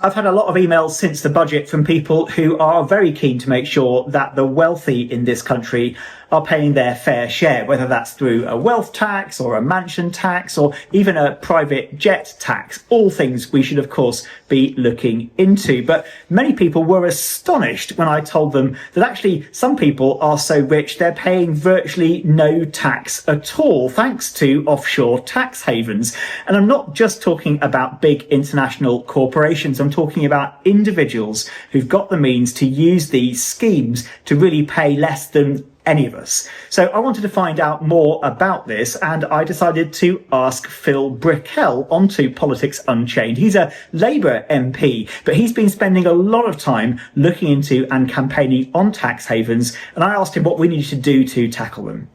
I've had a lot of emails since the budget from people who are very keen to make sure that the wealthy in this country are paying their fair share, whether that's through a wealth tax or a mansion tax or even a private jet tax, all things we should, of course, be looking into. But many people were astonished when I told them that actually some people are so rich they're paying virtually no tax at all, thanks to offshore tax havens. And I'm not just talking about big international corporations. I'm talking about individuals who've got the means to use these schemes to really pay less than any of us. So I wanted to find out more about this, and I decided to ask Phil Brickell onto Politics Unchained. He's a Labour MP, but he's been spending a lot of time looking into and campaigning on tax havens, and I asked him what we needed to do to tackle them.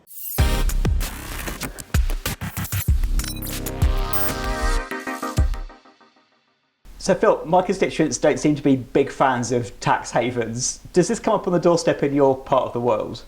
So Phil, my constituents don't seem to be big fans of tax havens. Does this come up on the doorstep in your part of the world?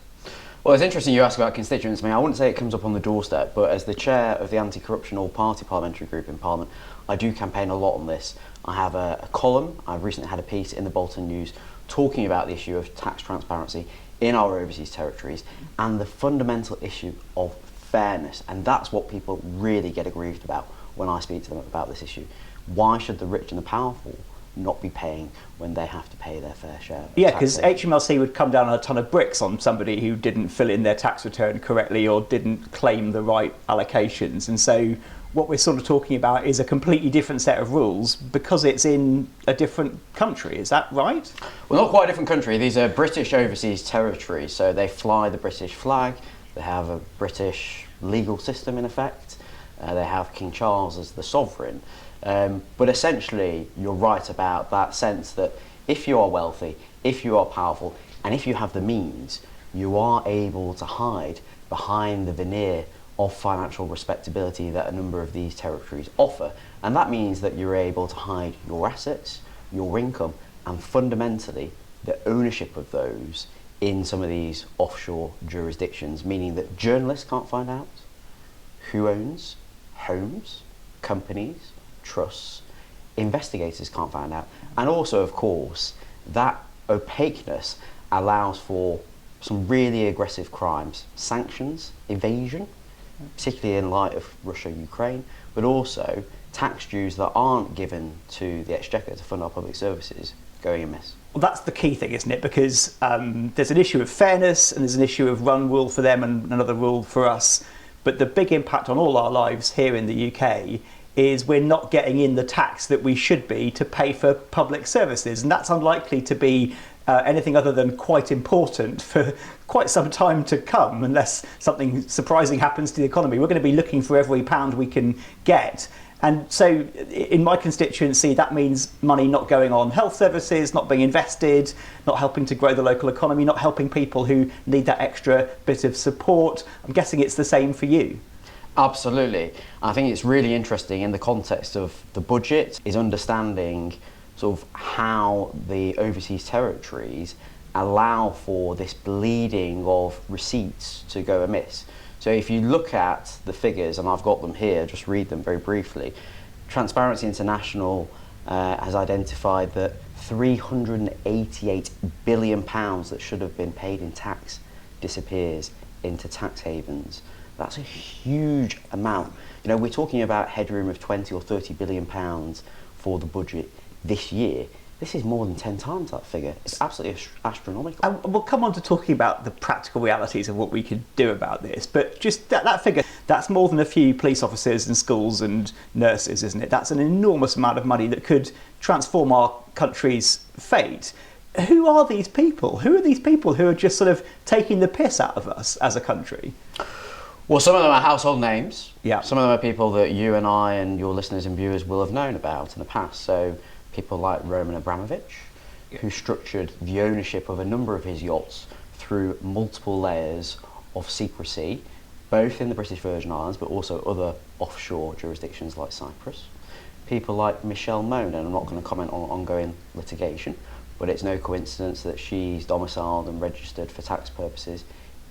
Well, it's interesting you ask about constituents. I wouldn't say it comes up on the doorstep, but as the chair of the Anti-Corruption All-Party Parliamentary Group in Parliament, I do campaign a lot on this. I have a column. I've recently had a piece in the Bolton News talking about the issue of tax transparency in our overseas territories and the fundamental issue of fairness. And that's what people really get aggrieved about when I speak to them about this issue. Why should the rich and the powerful not be paying when they have to pay their fair share? Yeah, because HMRC would come down on a ton of bricks on somebody who didn't fill in their tax return correctly or didn't claim the right allocations. And so what we're sort of talking about is a completely different set of rules because it's in a different country. Is that right? Well, not quite a different country. These are British overseas territories. So they fly the British flag. They have a British legal system in effect. They have King Charles as the sovereign. But essentially, you're right about that sense that if you are wealthy, if you are powerful, and if you have the means, you are able to hide behind the veneer of financial respectability that a number of these territories offer. And that means that you're able to hide your assets, your income, and fundamentally the ownership of those in some of these offshore jurisdictions, meaning that journalists can't find out who owns homes, companies, trusts, investigators can't find out. And also, of course, that opaqueness allows for some really aggressive crimes, sanctions, evasion, particularly in light of Russia, Ukraine, but also tax dues that aren't given to the Exchequer to fund our public services going amiss. Well, that's the key thing, isn't it? Because there's an issue of fairness and there's an issue of one rule for them and another rule for us. But the big impact on all our lives here in the UK is we're not getting in the tax that we should be to pay for public services. And that's unlikely to be anything other than quite important for quite some time to come, unless something surprising happens to the economy. We're going to be looking for every pound we can get. And so in my constituency, that means money not going on health services, not being invested, not helping to grow the local economy, not helping people who need that extra bit of support. I'm guessing it's the same for you. Absolutely. I think it's really interesting in the context of the budget is understanding sort of how the overseas territories allow for this bleeding of receipts to go amiss. So if you look at the figures, and I've got them here, just read them very briefly. Transparency International has identified that £388 billion that should have been paid in tax disappears into tax havens. That's a huge amount. You know, we're talking about headroom of 20 or 30 billion pounds for the budget this year. This is more than 10 times that figure. It's absolutely astronomical. And we'll come on to talking about the practical realities of what we could do about this, but just that figure, that's more than a few police officers and schools and nurses, isn't it? That's an enormous amount of money that could transform our country's fate. Who are these people? Who are these people who are just sort of taking the piss out of us as a country? Well, some of them are household names. Yeah. Some of them are people that you and I and your listeners and viewers will have known about in the past. So people like Roman Abramovich, who structured the ownership of a number of his yachts through multiple layers of secrecy, both in the British Virgin Islands, but also other offshore jurisdictions like Cyprus. People like Michelle Mone, and I'm not going to comment on ongoing litigation, but it's no coincidence that she's domiciled and registered for tax purposes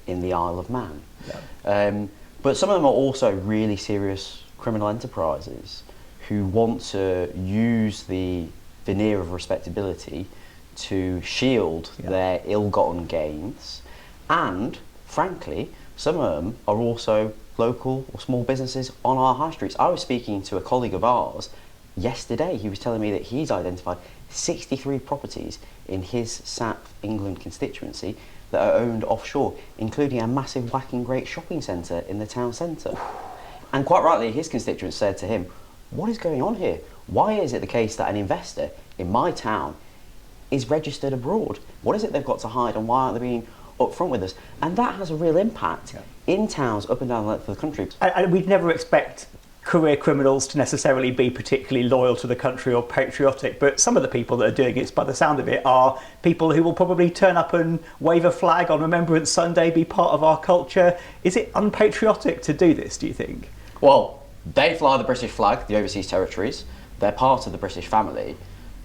in the Isle of Man. Yeah. But some of them are also really serious criminal enterprises who want to use the veneer of respectability to shield their ill-gotten gains. And, frankly, some of them are also local or small businesses on our high streets. I was speaking to a colleague of ours yesterday. He was telling me that he's identified 63 properties in his South England constituency that are owned offshore, including a massive whacking great shopping centre in the town centre. And quite rightly, his constituents said to him, what is going on here? Why is it the case that an investor in my town is registered abroad? What is it they've got to hide, and why aren't they being upfront with us? And that has a real impact in towns up and down the length of the country. And we'd never expect career criminals to necessarily be particularly loyal to the country or patriotic, but some of the people that are doing it, by the sound of it, are people who will probably turn up and wave a flag on Remembrance Sunday, be part of our culture. Is it unpatriotic to do this, do you think? Well, they fly the British flag, the overseas territories. They're part of the British family.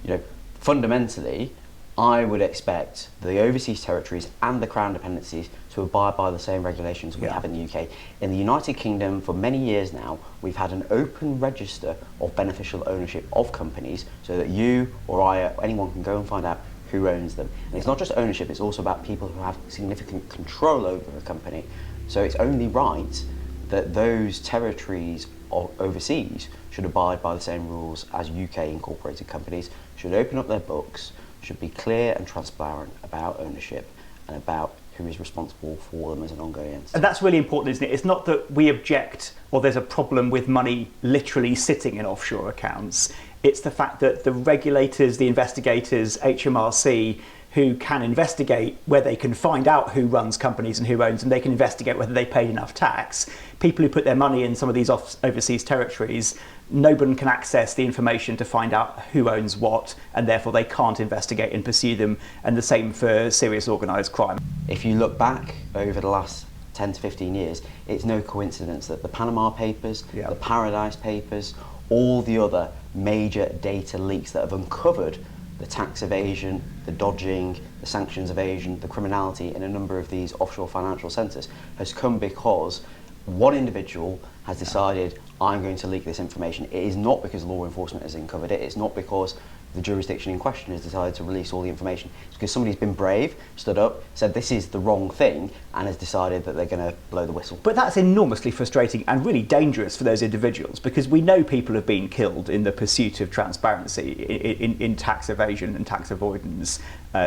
You know, fundamentally, I would expect the overseas territories and the Crown dependencies to abide by the same regulations we have in the UK. In the United Kingdom, for many years now, we've had an open register of beneficial ownership of companies so that you or I, anyone can go and find out who owns them. And it's not just ownership, it's also about people who have significant control over a company. So it's only right that those territories overseas should abide by the same rules as UK incorporated companies, should open up their books, should be clear and transparent about ownership and about who is responsible for them as an ongoing entity. And that's really important, isn't it? It's not that we object or there's a problem with money literally sitting in offshore accounts. It's the fact that the regulators, the investigators, HMRC, who can investigate where they can find out who runs companies and who owns them, they can investigate whether they paid enough tax. People who put their money in some of these overseas territories, no one can access the information to find out who owns what, and therefore they can't investigate and pursue them, and the same for serious organised crime. If you look back over the last 10 to 15 years, it's no coincidence that the Panama Papers, the Paradise Papers, all the other major data leaks that have uncovered the tax evasion, the dodging, the sanctions evasion, the criminality in a number of these offshore financial centres has come because one individual has decided, I'm going to leak this information. It is not because law enforcement has uncovered it. It's not because the jurisdiction in question has decided to release all the information. It's because somebody's been brave, stood up, said this is the wrong thing, and has decided that they're going to blow the whistle. But that's enormously frustrating and really dangerous for those individuals, because we know people have been killed in the pursuit of transparency in tax evasion and tax avoidance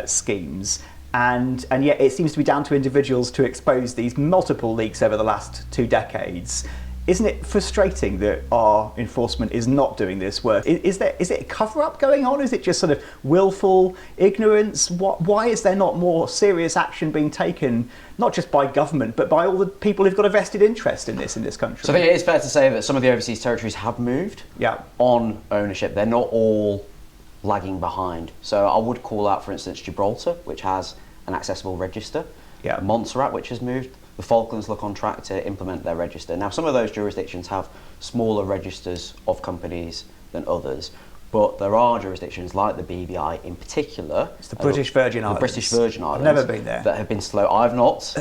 schemes. And yet it seems to be down to individuals to expose these multiple leaks over the last 2 decades. Isn't it frustrating that our enforcement is not doing this work? Is it a cover-up going on? Is it just sort of willful ignorance? Why is there not more serious action being taken, not just by government, but by all the people who've got a vested interest in this country? So I think it is fair to say that some of the overseas territories have moved on ownership. They're not all lagging behind. So I would call out, for instance, Gibraltar, which has an accessible register. Montserrat, which has moved. The Falklands look on track to implement their register. Now, some of those jurisdictions have smaller registers of companies than others, but there are jurisdictions like the BVI in particular. It's the British Virgin Islands. The British Virgin Islands. I've never been there. That have been slow. I've not.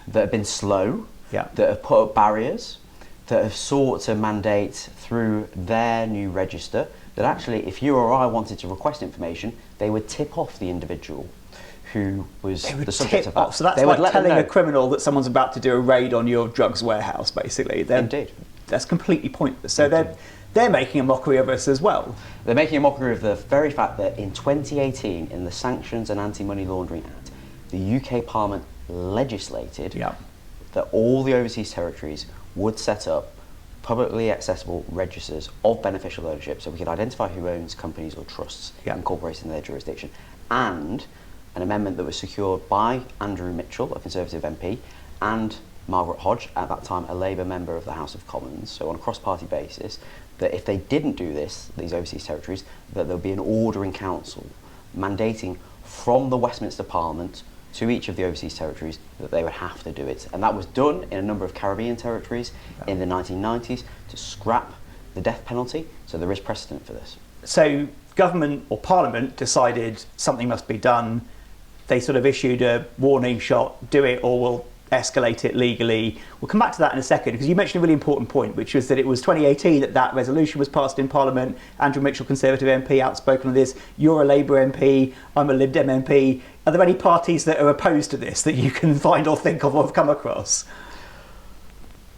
That have been slow. That have put up barriers. That have sought to mandate through their new register that actually, if you or I wanted to request information, they would tip off the individual who was the subject of that. So that's like telling a criminal that someone's about to do a raid on your drugs warehouse, basically. Indeed. That's completely pointless. So they're making a mockery of us as well. They're making a mockery of the very fact that in 2018, in the Sanctions and Anti-Money Laundering Act, the UK Parliament legislated that all the overseas territories would set up publicly accessible registers of beneficial ownership so we could identify who owns companies or trusts incorporated in their jurisdiction, and an amendment that was secured by Andrew Mitchell, a Conservative MP, and Margaret Hodge, at that time a Labour member of the House of Commons, so on a cross-party basis, that if they didn't do this, these overseas territories, that there would be an order in council mandating from the Westminster Parliament to each of the overseas territories that they would have to do it. And that was done in a number of Caribbean territories in the 1990s to scrap the death penalty, so there is precedent for this. So government or Parliament decided something must be done. They sort of issued a warning shot, do it or we'll escalate it legally. We'll come back to that in a second, because you mentioned a really important point, which was that it was 2018 that resolution was passed in Parliament. Andrew Mitchell, Conservative MP, outspoken on this. You're a Labour MP, I'm a Lib Dem MP. Are there any parties that are opposed to this that you can find or think of or have come across?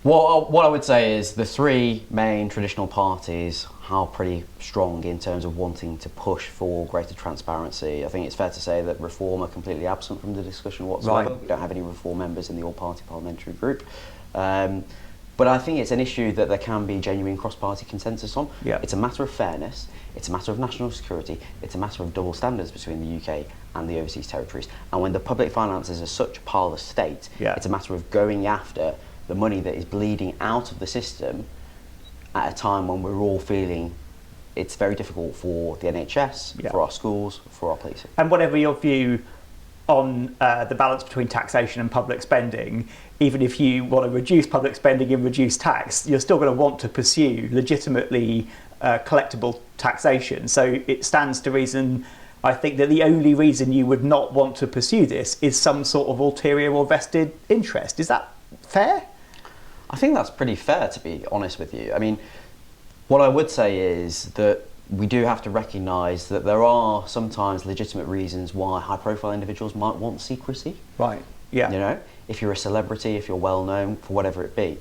What I would say is the three main traditional parties are pretty strong in terms of wanting to push for greater transparency. I think it's fair to say that Reform are completely absent from the discussion whatsoever. Right. We don't have any Reform members in the all-party parliamentary group. But I think it's an issue that there can be genuine cross-party consensus on. Yeah. It's a matter of fairness, it's a matter of national security, it's a matter of double standards between the UK and the overseas territories. And when the public finances are such a pile of state, it's a matter of going after the money that is bleeding out of the system at a time when we're all feeling it's very difficult for the NHS, for our schools, for our policing. And whatever your view on the balance between taxation and public spending, even if you want to reduce public spending and reduce tax, you're still going to want to pursue legitimately collectible taxation. So it stands to reason, I think, that the only reason you would not want to pursue this is some sort of ulterior or vested interest. Is that fair? I think that's pretty fair, to be honest with you. I mean, what I would say is that we do have to recognise that there are sometimes legitimate reasons why high-profile individuals might want secrecy. Right, yeah. You know, if you're a celebrity, if you're well-known, for whatever it be.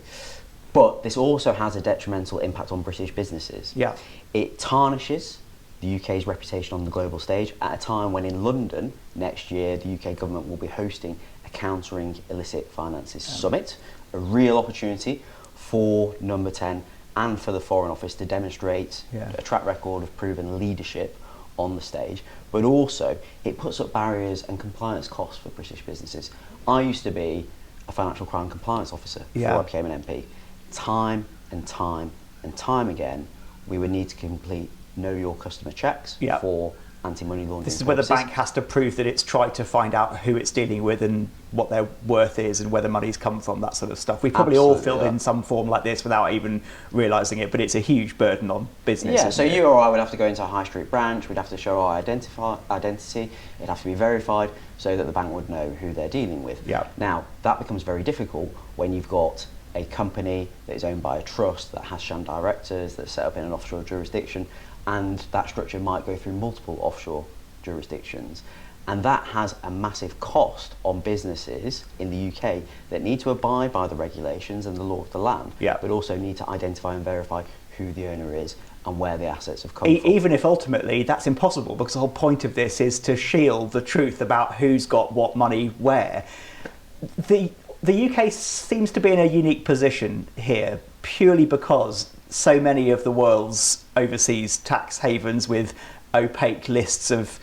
But this also has a detrimental impact on British businesses. Yeah. It tarnishes the UK's reputation on the global stage at a time when in London next year the UK government will be hosting a Countering Illicit Finances Summit, a real opportunity for Number 10 and for the Foreign Office to demonstrate a track record of proven leadership on the stage, but also it puts up barriers and compliance costs for British businesses. I used to be a financial crime compliance officer before I became an MP. Time and time and time again, we would need to complete know your customer checks for anti-money laundering. This is where the bank has to prove that it's tried to find out who it's dealing with and what their worth is and where the money's come from, that sort of stuff. We probably all filled in some form like this without even realising it, but it's a huge burden on business. Yeah, so you or I would have to go into a high street branch, we'd have to show our identity, it'd have to be verified so that the bank would know who they're dealing with. Yeah. Now, that becomes very difficult when you've got a company that is owned by a trust that has sham directors, that's set up in an offshore jurisdiction, and that structure might go through multiple offshore jurisdictions. And that has a massive cost on businesses in the UK that need to abide by the regulations and the law of the land, but also need to identify and verify who the owner is and where the assets have come from. Even if ultimately that's impossible, because the whole point of this is to shield the truth about who's got what money where. The UK seems to be in a unique position here purely because so many of the world's overseas tax havens with opaque lists of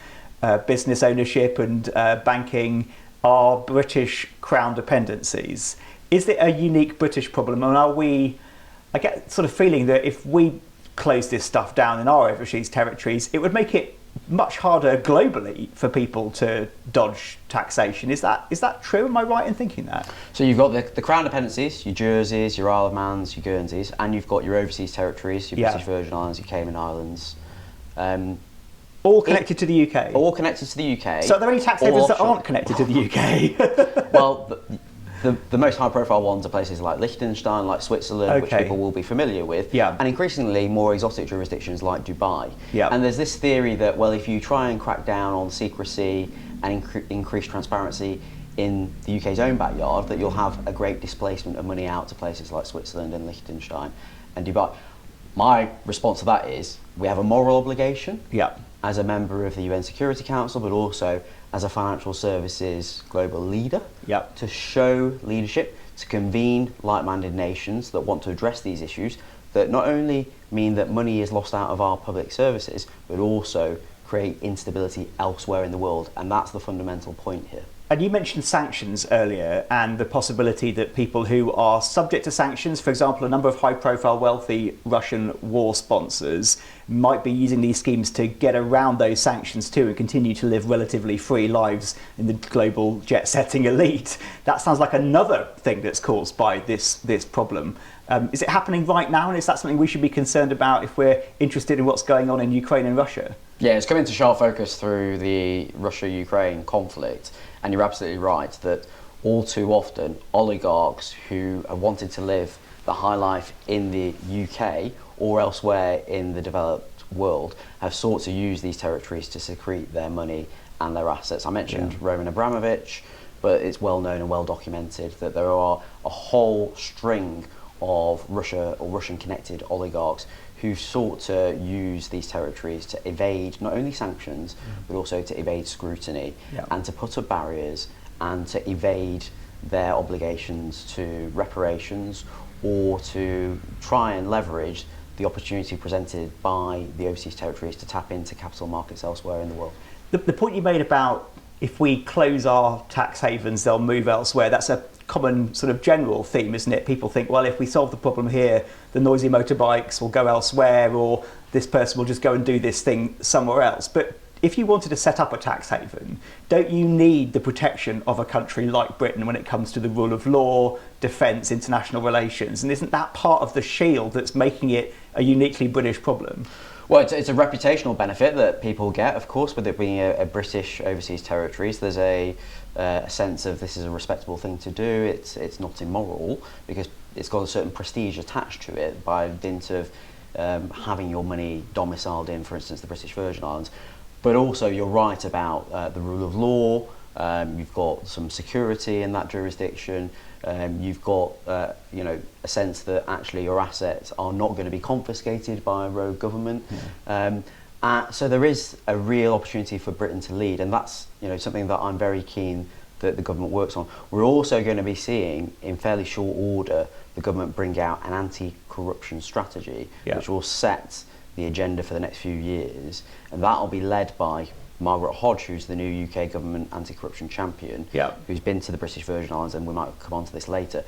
business ownership and banking are British Crown dependencies. Is it a unique British problem? And I get sort of feeling that if we close this stuff down in our overseas territories, it would make it much harder globally for people to dodge taxation. Is that true? Am I right in thinking that? So you've got the Crown dependencies, your Jerseys, your Isle of Mans, your Guernseys, and you've got your overseas territories, your British Virgin Islands, your Cayman Islands. All connected to the UK? All connected to the UK. So are there any tax havens that aren't connected to the UK? Well, the most high-profile ones are places like Liechtenstein, like Switzerland, which people will be familiar with, and increasingly more exotic jurisdictions like Dubai. And there's this theory that, well, if you try and crack down on secrecy and increase transparency in the UK's own backyard, that you'll have a great displacement of money out to places like Switzerland and Liechtenstein and Dubai. My response to that is we have a moral obligation as a member of the UN Security Council, but also as a financial services global leader to show leadership, to convene like-minded nations that want to address these issues that not only mean that money is lost out of our public services, but also create instability elsewhere in the world. And that's the fundamental point here. And you mentioned sanctions earlier and the possibility that people who are subject to sanctions, for example, a number of high-profile wealthy Russian war sponsors, might be using these schemes to get around those sanctions too and continue to live relatively free lives in the global jet-setting elite. That sounds like another thing that's caused by this problem. Is it happening right now, and is that something we should be concerned about if we're interested in what's going on in Ukraine and Russia? Yeah, it's come into sharp focus through the Russia-Ukraine conflict, and you're absolutely right that all too often, oligarchs who have wanted to live the high life in the UK or elsewhere in the developed world have sought to use these territories to secrete their money and their assets. I mentioned Roman Abramovich, but it's well known and well documented that there are a whole string of Russia or Russian connected oligarchs who've sought to use these territories to evade not only sanctions but also to evade scrutiny and to put up barriers and to evade their obligations to reparations or to try and leverage the opportunity presented by the overseas territories to tap into capital markets elsewhere in the world. The point you made about if we close our tax havens, they'll move elsewhere, that's a common sort of general theme, isn't it? People think, well, if we solve the problem here, the noisy motorbikes will go elsewhere, or this person will just go and do this thing somewhere else. But if you wanted to set up a tax haven, don't you need the protection of a country like Britain when it comes to the rule of law, defence, international relations? And isn't that part of the shield that's making it a uniquely British problem? Well, it's a reputational benefit that people get, of course, with it being a British overseas territories. There's a sense of this is a respectable thing to do. It's not immoral because it's got a certain prestige attached to it by dint of having your money domiciled in, for instance, the British Virgin Islands. But also, you're right about the rule of law. You've got some security in that jurisdiction. You've got a sense that actually your assets are not going to be confiscated by a rogue government. So there is a real opportunity for Britain to lead, and that's something that I'm very keen that the government works on. We're also going to be seeing, in fairly short order, the government bring out an anti-corruption strategy, which will set the agenda for the next few years, and that'll be led by Margaret Hodge, who's the new UK government anti-corruption champion, who's been to the British Virgin Islands, and we might come on to this later.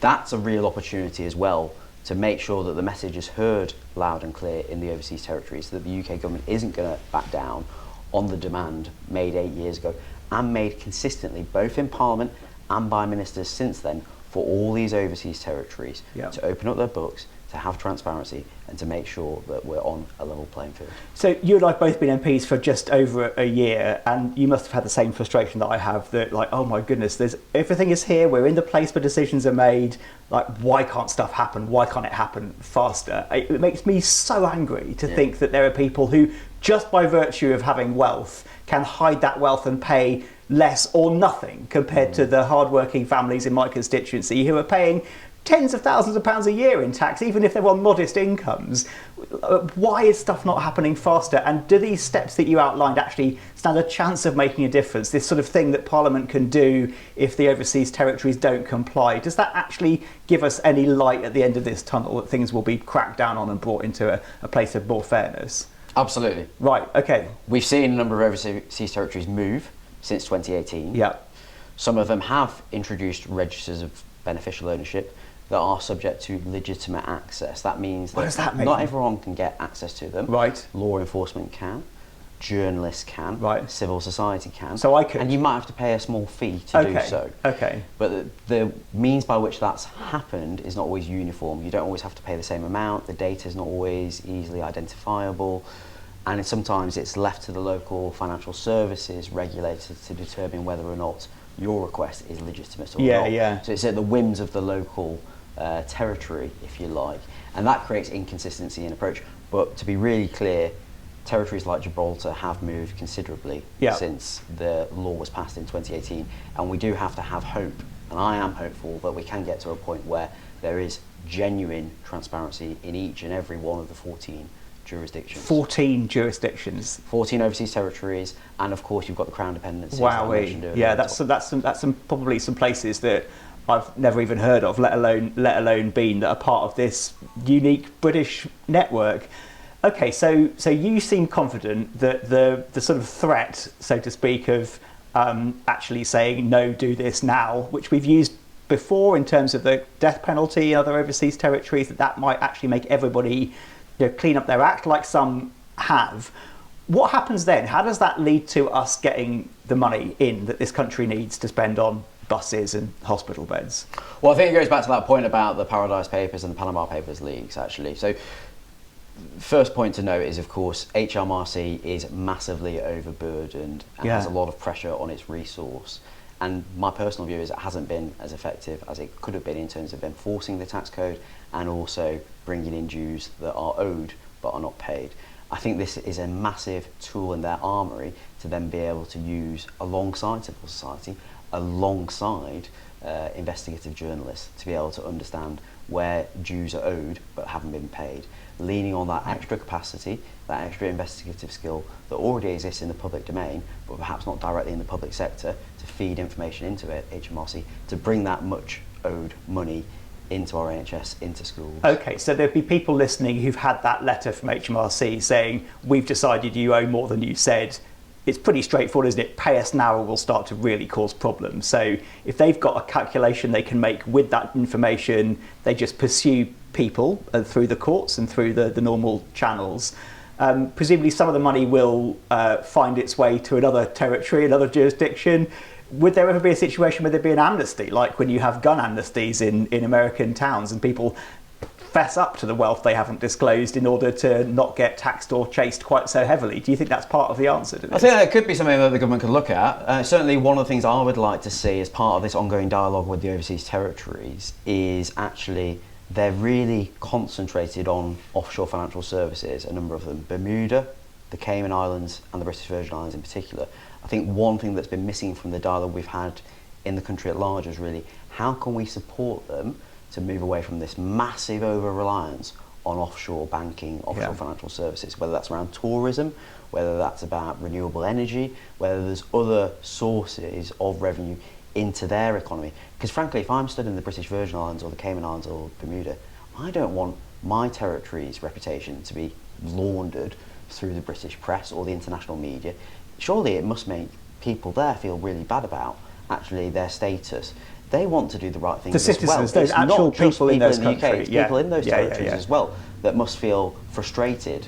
That's a real opportunity as well to make sure that the message is heard loud and clear in the overseas territories, so that the UK government isn't going to back down on the demand made 8 years ago and made consistently, both in Parliament and by ministers since then, for all these overseas territories to open up their books, to have transparency and to make sure that we're on a level playing field. So you and I have both been MPs for just over a year, and you must have had the same frustration that I have, that like, oh my goodness, everything is here, we're in the place where decisions are made, like why can't stuff happen, why can't it happen faster? It makes me so angry to think that there are people who, just by virtue of having wealth, can hide that wealth and pay less or nothing compared to the hard-working families in my constituency who are paying tens of thousands of pounds a year in tax, even if they're on modest incomes. Why is stuff not happening faster? And do these steps that you outlined actually stand a chance of making a difference? This sort of thing that Parliament can do if the overseas territories don't comply, does that actually give us any light at the end of this tunnel that things will be cracked down on and brought into a place of more fairness? Absolutely. Right, okay. We've seen a number of overseas territories move since 2018. Yeah. Some of them have introduced registers of beneficial ownership that are subject to legitimate access. That means that not everyone can get access to them. Right. Law enforcement can, journalists can, civil society can. So I could. And you might have to pay a small fee to do so. Okay. But the means by which that's happened is not always uniform. You don't always have to pay the same amount. The data is not always easily identifiable. And sometimes it's left to the local financial services regulator to determine whether or not your request is legitimate or not. So it's at the whims of the local territory, if you like, and that creates inconsistency in approach. But to be really clear, territories like Gibraltar have moved considerably since the law was passed in 2018, and we do have to have hope, and I am hopeful that we can get to a point where there is genuine transparency in each and every one of the 14 jurisdictions. 14 jurisdictions. 14 overseas territories, and of course you've got the Crown dependencies. Wow, yeah, that's some probably some places that I've never even heard of, let alone been, that are part of this unique British network. Okay, so you seem confident that the sort of threat, so to speak, of actually saying no, do this now, which we've used before in terms of the death penalty in other overseas territories, that might actually make everybody clean up their act, like some have. What happens then? How does that lead to us getting the money in that this country needs to spend on buses and hospital beds? Well, I think it goes back to that point about the Paradise Papers and the Panama Papers leaks, actually. So first point to note is, of course, HMRC is massively overburdened and has a lot of pressure on its resource. And my personal view is it hasn't been as effective as it could have been in terms of enforcing the tax code and also bringing in dues that are owed but are not paid. I think this is a massive tool in their armoury to then be able to use alongside civil society, alongside investigative journalists, to be able to understand where dues are owed but haven't been paid, leaning on that extra capacity, that extra investigative skill that already exists in the public domain but perhaps not directly in the public sector, to feed information into it, HMRC, to bring that much owed money into our NHS, into schools. Okay, so there'd be people listening who've had that letter from HMRC saying, we've decided you owe more than you said. It's pretty straightforward, isn't it? Pay us now or we'll start to really cause problems. So if they've got a calculation they can make with that information, they just pursue people through the courts and through the normal channels. Presumably some of the money will find its way to another territory, another jurisdiction. Would there ever be a situation where there'd be an amnesty, like when you have gun amnesties in American towns and people fess up to the wealth they haven't disclosed in order to not get taxed or chased quite so heavily? Do you think that's part of the answer to this? I think that could be something that the government could look at. Certainly one of the things I would like to see as part of this ongoing dialogue with the overseas territories is actually they're really concentrated on offshore financial services, a number of them. Bermuda, the Cayman Islands and the British Virgin Islands in particular. I think one thing that's been missing from the dialogue we've had in the country at large is really how can we support them to move away from this massive over-reliance on offshore banking, offshore financial services, whether that's around tourism, whether that's about renewable energy, whether there's other sources of revenue into their economy. Because frankly, if I'm studying the British Virgin Islands or the Cayman Islands or Bermuda, I don't want my territory's reputation to be laundered through the British press or the international media. Surely it must make people there feel really bad about actually their status. They want to do the right thing the as well. citizens, those It's actual not just people in those the UK, countries. it's people in those territories as well that must feel frustrated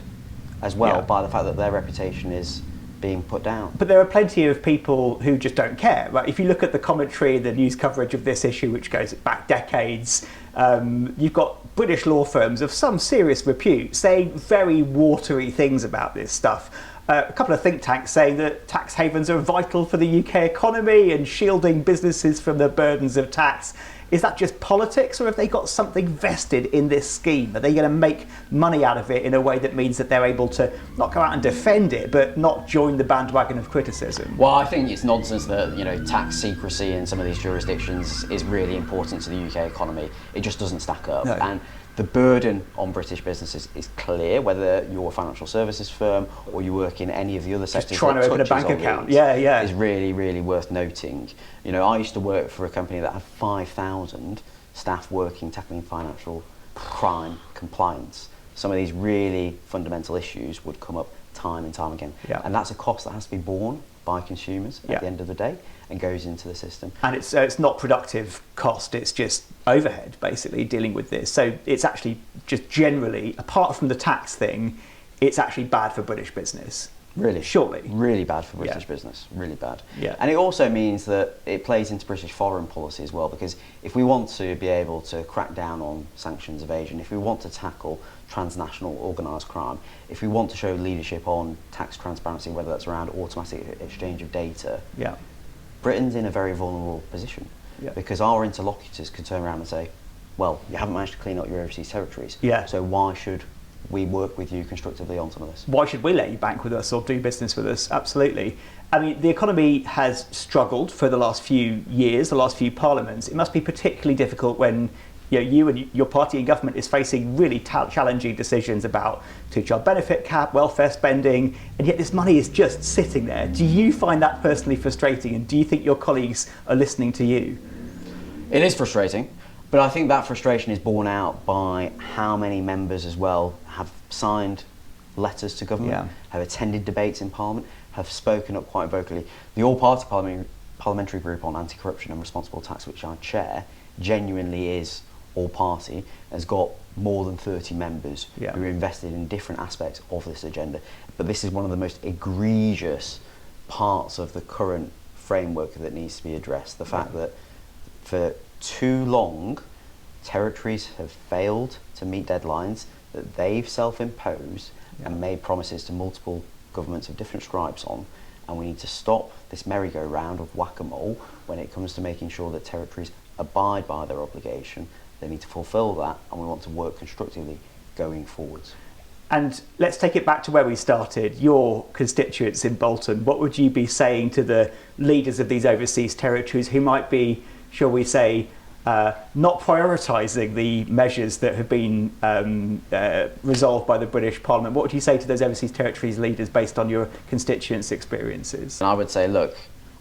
as well by the fact that their reputation is being put down. But there are plenty of people who just don't care. Right? If you look at the commentary, the news coverage of this issue, which goes back decades, you've got British law firms of some serious repute saying very watery things about this stuff. A couple of think tanks saying that tax havens are vital for the UK economy and shielding businesses from the burdens of tax. Is that just politics, or have they got something vested in this scheme? Are they going to make money out of it in a way that means that they're able to not go out and defend it, but not join the bandwagon of criticism? Well, I think it's nonsense that tax secrecy in some of these jurisdictions is really important to the UK economy. It just doesn't stack up. No. And the burden on British businesses is clear, whether you're a financial services firm or you work in any of the other sectors. Just trying to open a bank account, is really, really worth noting. I used to work for a company that had 5,000 staff working tackling financial crime compliance. Some of these really fundamental issues would come up time and time again, and that's a cost that has to be borne by consumers at the end of the day and goes into the system. And it's not productive cost, it's just overhead basically dealing with this. So it's actually just generally, apart from the tax thing, it's actually bad for British business. Really? Surely. Really bad for British business, really bad. Yeah. And it also means that it plays into British foreign policy as well, because if we want to be able to crack down on sanctions evasion, if we want to tackle transnational organised crime, if we want to show leadership on tax transparency, whether that's around automatic exchange of data, Britain's in a very vulnerable position because our interlocutors could turn around and say, well, you haven't managed to clean up your overseas territories, so why should we work with you constructively on some of this? Why should we let you bank with us or do business with us? Absolutely. I mean, the economy has struggled for the last few years, the last few parliaments. It must be particularly difficult when you and your party in government is facing really challenging decisions about two-child benefit cap, welfare spending, and yet this money is just sitting there. Do you find that personally frustrating, and do you think your colleagues are listening to you? It is frustrating, but I think that frustration is borne out by how many members as well have signed letters to government, have attended debates in Parliament, have spoken up quite vocally. The All-Party Parliamentary Group on Anti-Corruption and Responsible Tax, which I chair, genuinely is all-party, has got more than 30 members who are invested in different aspects of this agenda. But this is one of the most egregious parts of the current framework that needs to be addressed. The fact that for too long, territories have failed to meet deadlines that they've self-imposed and made promises to multiple governments of different stripes on. and we need to stop this merry-go-round of whack-a-mole when it comes to making sure that territories abide by their obligation. They need to fulfil that, and we want to work constructively going forwards. And let's take it back to where we started, your constituents in Bolton. What would you be saying to the leaders of these overseas territories who might be, shall we say, not prioritising the measures that have been resolved by the British Parliament? What would you say to those overseas territories leaders based on your constituents' experiences? And I would say, look,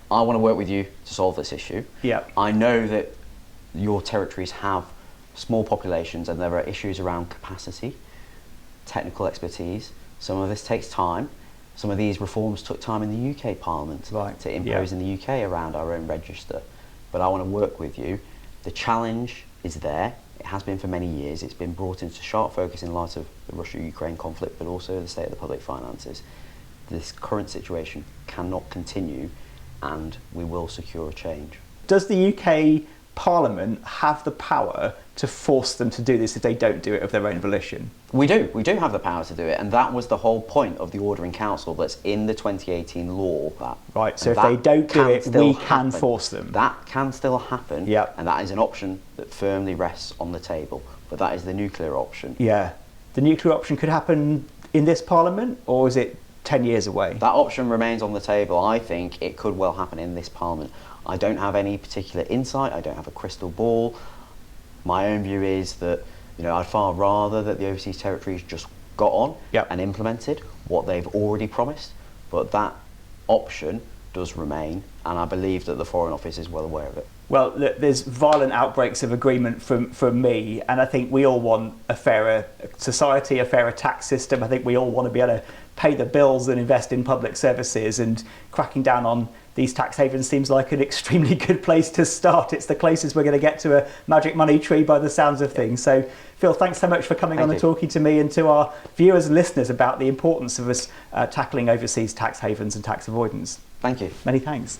I want to work with you to solve this issue. Yeah. I know that your territories have small populations and there are issues around capacity, technical expertise. Some of this takes time. Some of these reforms took time in the UK Parliament to impose in the UK around our own register. But I want to work with you. The challenge is there. It has been for many years. It's been brought into sharp focus in light of the Russia-Ukraine conflict, but also the state of the public finances. This current situation cannot continue, and we will secure a change. Does the UK Parliament have the power to force them to do this if they don't do it of their own volition? We do have the power to do it, and that was the whole point of the Order in Council that's in the 2018 law. Right, so if they don't do it, we can force them. That can still happen, Yep. and that is an option that firmly rests on the table, but that is the nuclear option. Yeah. The nuclear option could happen in this Parliament, or is it 10 years away? That option remains on the table. I think it could well happen in this Parliament. I don't have any particular insight, I don't have a crystal ball. My own view is that, I'd far rather that the overseas territories just got on and implemented what they've already promised, but that option does remain, and I believe that the Foreign Office is well aware of it. Well, look, there's violent outbreaks of agreement from me, and I think we all want a fairer society, a fairer tax system. I think we all want to be able to pay the bills and invest in public services, and cracking down on these tax havens seems like an extremely good place to start. It's the closest we're going to get to a magic money tree by the sounds of things. So, Phil, thanks so much for coming on and talking to me and to our viewers and listeners about the importance of us tackling overseas tax havens and tax avoidance. Thank you. Many thanks.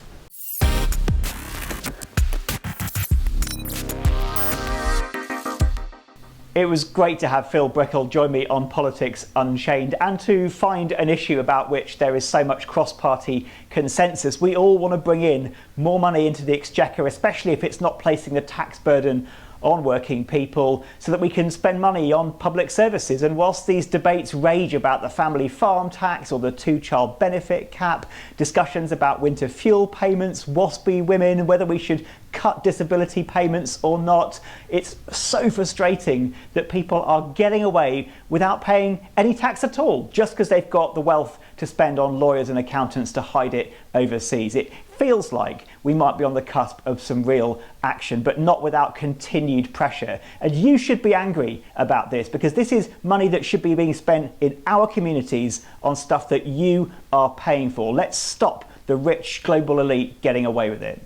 It was great to have Phil Brickell join me on Politics Unchained and to find an issue about which there is so much cross-party consensus. We all want to bring in more money into the Exchequer, especially if it's not placing the tax burden on working people, so that we can spend money on public services. And whilst these debates rage about the family farm tax or the two-child benefit cap, discussions about winter fuel payments, WASPy women, whether we should cut disability payments or not, it's so frustrating that people are getting away without paying any tax at all, just because they've got the wealth to spend on lawyers and accountants to hide it overseas. It feels like we might be on the cusp of some real action, but not without continued pressure. And you should be angry about this, because this is money that should be being spent in our communities on stuff that you are paying for. Let's stop the rich global elite getting away with it.